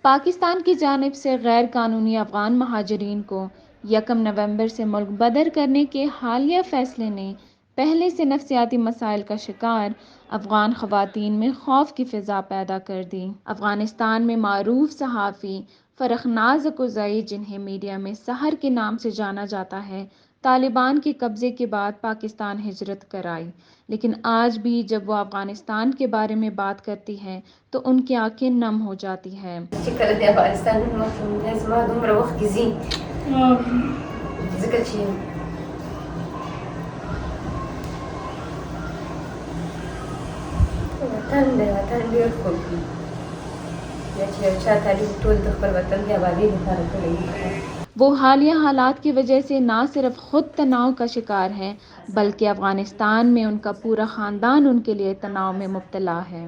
پاکستان کی جانب سے غیر قانونی افغان مہاجرین کو 1 نومبر سے ملک بدر کرنے کے حالیہ فیصلے نے پہلے سے نفسیاتی مسائل کا شکار افغان خواتین میں خوف کی فضا پیدا کر دی۔ افغانستان میں معروف صحافی فرخناز اکوزئی، جنہیں میڈیا میں سحر کے نام سے جانا جاتا ہے، طالبان کے قبضے کے بعد پاکستان ہجرت کر آئی، لیکن آج بھی جب وہ افغانستان کے بارے میں بات کرتی ہے تو ان کی آنکھیں نم ہو جاتی ہیں۔ وہ حالیہ حالات کی وجہ سے نہ صرف خود تناؤ کا شکار ہیں بلکہ افغانستان میں ان کا پورا خاندان ان کے لیے تناؤ میں مبتلا ہے۔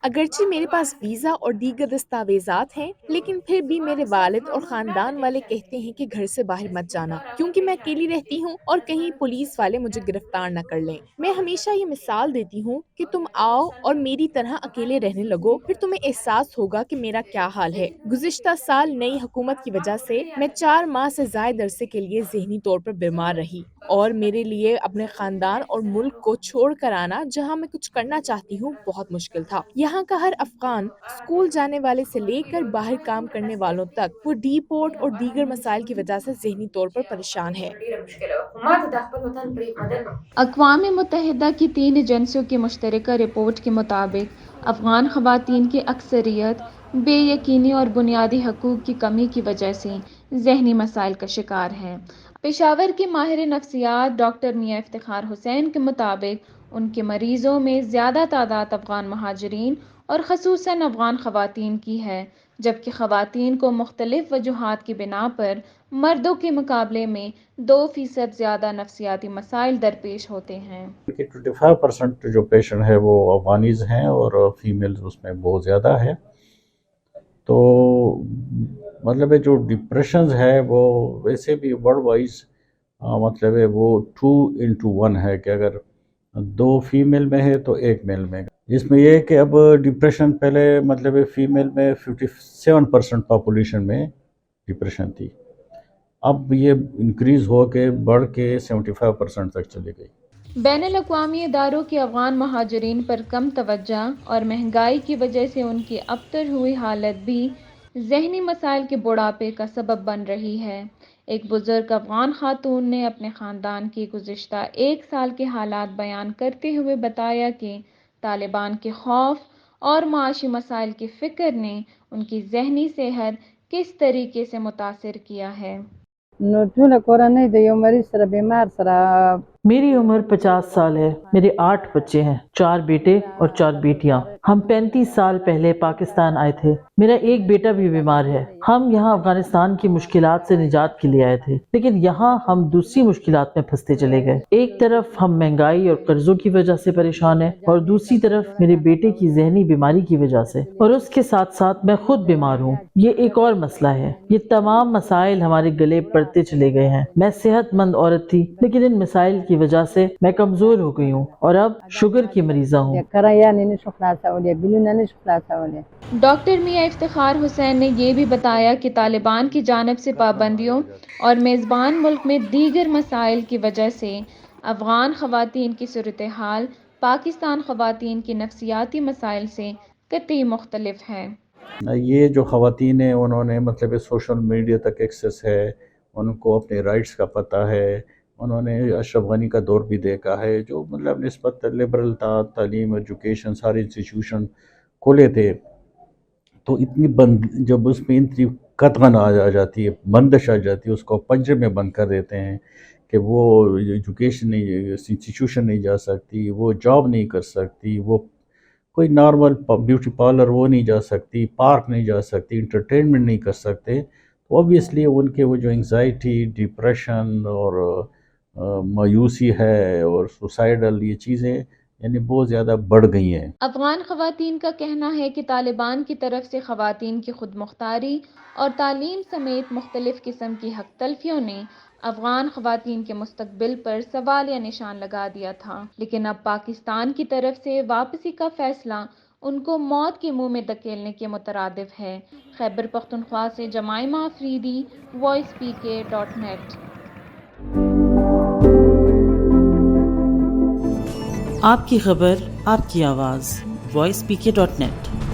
اگرچہ میرے پاس ویزا اور دیگر دستاویزات ہیں، لیکن پھر بھی میرے والد اور خاندان والے کہتے ہیں کہ گھر سے باہر مت جانا کیونکہ میں اکیلی رہتی ہوں اور کہیں پولیس والے مجھے گرفتار نہ کر لیں۔ میں ہمیشہ یہ مثال دیتی ہوں کہ تم آؤ اور میری طرح اکیلے رہنے لگو، پھر تمہیں احساس ہوگا کہ میرا کیا حال ہے۔ گزشتہ سال نئی حکومت کی وجہ سے میں 4 ماہ سے زائد عرصے کے لیے ذہنی طور پر بیمار رہی، اور میرے لیے اپنے خاندان اور ملک کو چھوڑ کر آنا جہاں میں کچھ کرنا چاہتی ہوں بہت مشکل تھا۔ یہاں کا ہر افغان، اسکول جانے والے سے لے کر باہر کام کرنے والوں تک، وہ ڈی پورٹ اور دیگر مسائل کی وجہ سے ذہنی طور پر پریشان ہے۔ اقوام متحدہ کی 3 ایجنسیوں کی مشترکہ رپورٹ کے مطابق افغان خواتین کی اکثریت بے یقینی اور بنیادی حقوق کی کمی کی وجہ سے ذہنی مسائل کا شکار ہے۔ پشاور کے ماہر نفسیات ڈاکٹر میاں افتخار حسین کے مطابق ان کے مریضوں میں زیادہ تعداد افغان مہاجرین اور خصوصاً افغان خواتین کی ہے، جبکہ خواتین کو مختلف وجوہات کی بنا پر مردوں کے مقابلے میں 2% زیادہ نفسیاتی مسائل درپیش ہوتے ہیں۔ 25% جو پیشنٹ ہے وہ افغانیز ہیں اور فیمیلز اس میں بہت زیادہ ہے۔ تو مطلب ہے جو ڈپریشنز ہے وہ ویسے بھی ورلڈ وائز مطلب ہے وہ 2:1 ہے، کہ اگر 2 فیمیل میں ہے تو 1 میل میں، جس میں یہ ہے کہ اب ڈپریشن پہلے مطلب ہے فیمیل میں 57% پاپولیشن میں ڈپریشن تھی، اب یہ انکریز ہو کے بڑھ کے 75% تک چلی گئی۔ بین الاقوامی اداروں کی افغان مہاجرین پر کم توجہ اور مہنگائی کی وجہ سے ان کی ابتر ہوئی حالت بھی ذہنی مسائل کے بڑھاپے کا سبب بن رہی ہے۔ ایک بزرگ افغان خاتون نے اپنے خاندان کی گزشتہ 1 سال کے حالات بیان کرتے ہوئے بتایا کہ طالبان کے خوف اور معاشی مسائل کی فکر نے ان کی ذہنی صحت کس طریقے سے متاثر کیا ہے۔ میری عمر 50 سال ہے، میرے 8 بچے ہیں، 4 بیٹے اور 4 بیٹیاں۔ ہم 35 سال پہلے پاکستان آئے تھے، میرا ایک بیٹا بھی بیمار ہے۔ ہم یہاں افغانستان کی مشکلات سے نجات کے لیے آئے تھے، لیکن یہاں ہم دوسری مشکلات میں پھنستے چلے گئے۔ ایک طرف ہم مہنگائی اور قرضوں کی وجہ سے پریشان ہیں، اور دوسری طرف میرے بیٹے کی ذہنی بیماری کی وجہ سے، اور اس کے ساتھ ساتھ میں خود بیمار ہوں۔ یہ ایک اور مسئلہ ہے۔ یہ تمام مسائل ہمارے گلے پڑتے چلے گئے ہیں۔ میں صحت مند عورت تھی، لیکن ان مسائل کی وجہ سے میں کمزور ہو گئی ہوں اور اب شوگر کی مریضہ ہوں۔ ڈاکٹر میاں افتخار حسین نے یہ بھی بتایا کہ طالبان کی جانب سے پابندیوں اور میزبان ملک میں دیگر مسائل کی وجہ سے افغان خواتین کی صورتحال پاکستان خواتین کی نفسیاتی مسائل سے قطعی مختلف ہے۔ یہ جو خواتین ہیں انہوں نے مطلب سوشل میڈیا تک ایکسیس ہے، ان کو اپنے رائٹس کا پتہ ہے، انہوں نے اشرف غنی کا دور بھی دیکھا ہے جو مطلب نسبت لبرل تھا، تعلیم، ایجوکیشن سارے انسٹیٹیوشن کھولے تھے، تو اتنی جب اس میں اتنی قطغن آ جاتی ہے، بندش آ جاتی ہے، اس کو پنجرے میں بند کر دیتے ہیں کہ وہ ایجوکیشن نہیں، انسٹیٹیوشن نہیں جا سکتی، وہ جاب نہیں کر سکتی، وہ کوئی نارمل بیوٹی پارلر وہ نہیں جا سکتی، پارک نہیں جا سکتی، انٹرٹینمنٹ نہیں کر سکتے، تو اوبیسلی ان کے وہ جو انگزائٹی، ڈپریشن اور مایوسی ہے اور سوسائڈل یہ چیزیں یعنی بہت زیادہ بڑھ گئی ہیں۔ افغان خواتین کا کہنا ہے کہ طالبان کی طرف سے خواتین کی خود مختاری اور تعلیم سمیت مختلف قسم کی حق تلفیوں نے افغان خواتین کے مستقبل پر سوالیہ نشان لگا دیا تھا، لیکن اب پاکستان کی طرف سے واپسی کا فیصلہ ان کو موت کے منہ میں دھکیلنے کے مترادف ہے۔ خیبر پختونخوا سے جمائمہ آفریدی، voicepk.net۔ آپ کی خبر، آپ کی آواز، voicepk.net